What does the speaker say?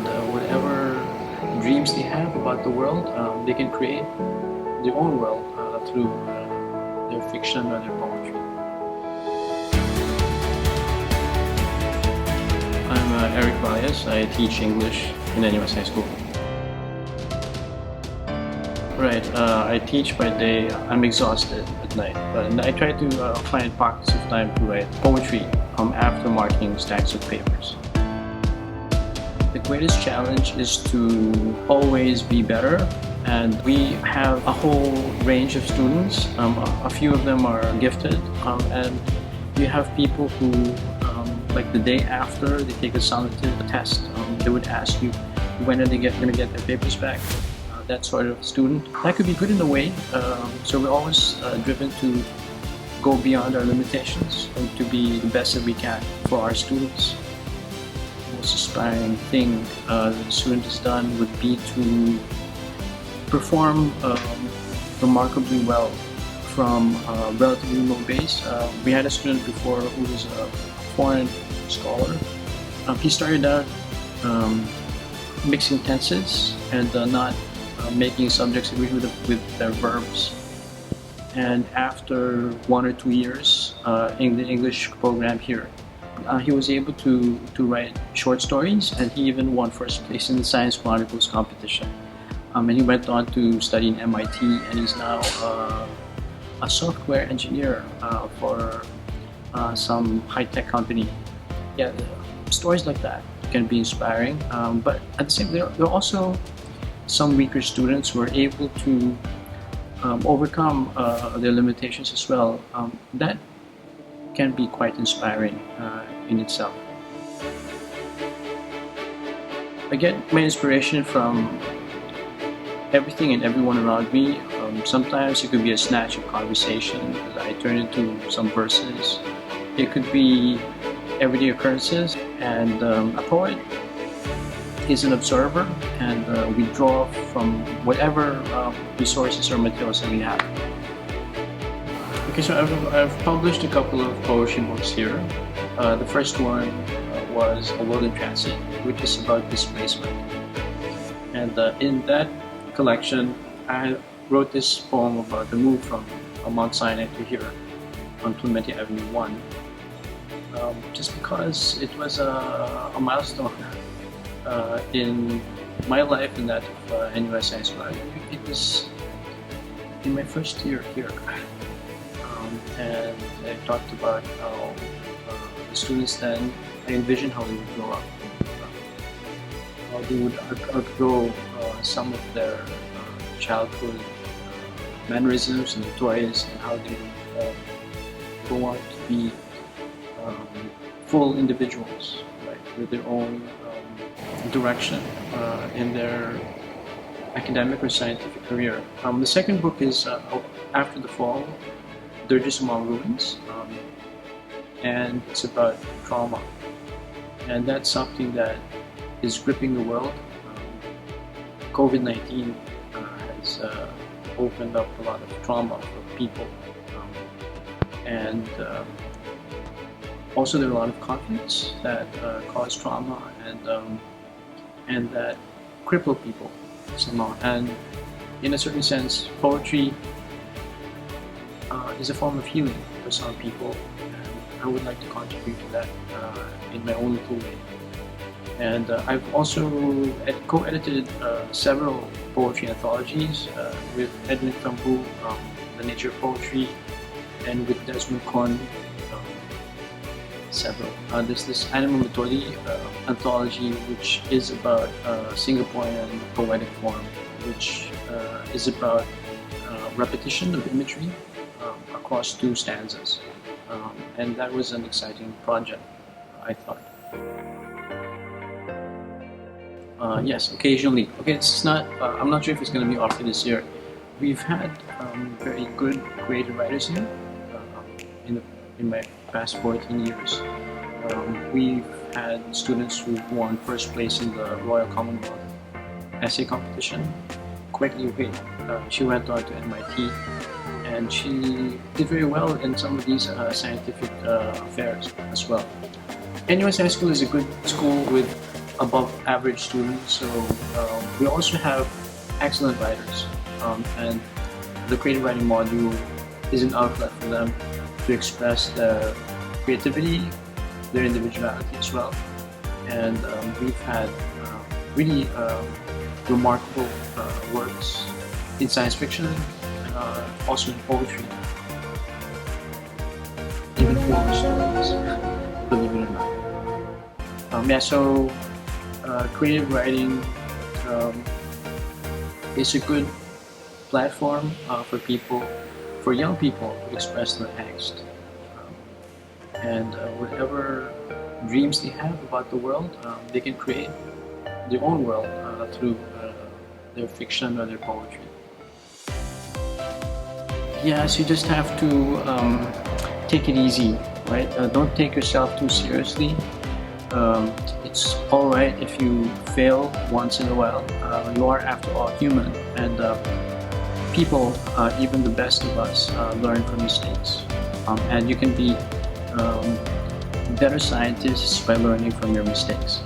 and whatever dreams they have about the world, they can create their own world through their fiction or their poetry. I'm Eric Valles. I teach English in NUS High School. Right, I teach by day. I'm exhausted at night, but I try to find pockets of time to write poetry after marking stacks of papers. The greatest challenge is to always be better, and we have a whole range of students. A few of them are gifted, and we have people who, like the day after they take a summative test, they would ask you when are they going to get their papers back. That sort of student. That could be good in a way, so we're always driven to go beyond our limitations and to be the best that we can for our students. The most aspiring thing the student has done would be to perform remarkably well from a relatively low base. We had a student before who was a foreign scholar. He started out mixing tenses and not making subjects agree with their verbs. And after 1 or 2 years in the English program here, he was able to write short stories, and he even won first place in the Science Chronicles competition. And he went on to study in MIT, and he's now a software engineer for some high-tech company. Yeah, stories like that can be inspiring, but at the same time, there are also some weaker students who are able to overcome their limitations as well. That can be quite inspiring in itself. I get my inspiration from everything and everyone around me. Sometimes it could be a snatch of conversation that I turn into some verses. It could be everyday occurrences, and a poet is an observer, and we draw from whatever resources or materials that we have. Okay, so I've published a couple of poetry books here. The first one was A World in Transit, which is about displacement. And in that collection, I wrote this poem about the move from Mount Sinai to here on Clementi Avenue 1. Just because it was a milestone in my life and that of NUS High School. It was in my first year here, and I talked about how the students then, I envisioned how they would grow up, how they would outgrow some of their childhood mannerisms and toys, and how they would go on to be full individuals, right, with their own direction in their academic or scientific career. The second book is After the Fall, Dirges Among Ruins, and it's about trauma, and that's something that is gripping the world. COVID-19 has opened up a lot of trauma for people, and also there are a lot of conflicts that cause trauma and that cripple people somehow. And in a certain sense, poetry is a form of healing for some people, and I would like to contribute to that in my own little way. And I've also co-edited several poetry anthologies with Edwin Tambu, The Nature of Poetry, and with Desmond Con, several. There's this Animal Metodi anthology, which is about Singaporean poetic form, which is about repetition of imagery across 2 stanzas. And that was an exciting project, I thought. Yes, occasionally. Okay, it's not. I'm not sure if it's going to be offered this year. We've had very good creative writers here in my past 14 years. We've had students who've won first place in the Royal Commonwealth essay competition. Kwek Liu Hui, she went on to MIT, and she did very well in some of these scientific affairs as well. NUS High School is a good school with above average students. So we also have excellent writers, and the creative writing module is an outlet for them to express their creativity, their individuality as well. And we've had really remarkable works in science fiction, also in poetry, even horror stories, believe it or not. Yeah, so creative writing is a good platform for people, for young people, to express their angst and whatever dreams they have about the world. They can create their own world through their fiction or their poetry. Yes, you just have to take it easy, right? Don't take yourself too seriously. It's all right if you fail once in a while. You are, after all, human, and people, even the best of us, learn from mistakes. And you can be better scientists by learning from your mistakes.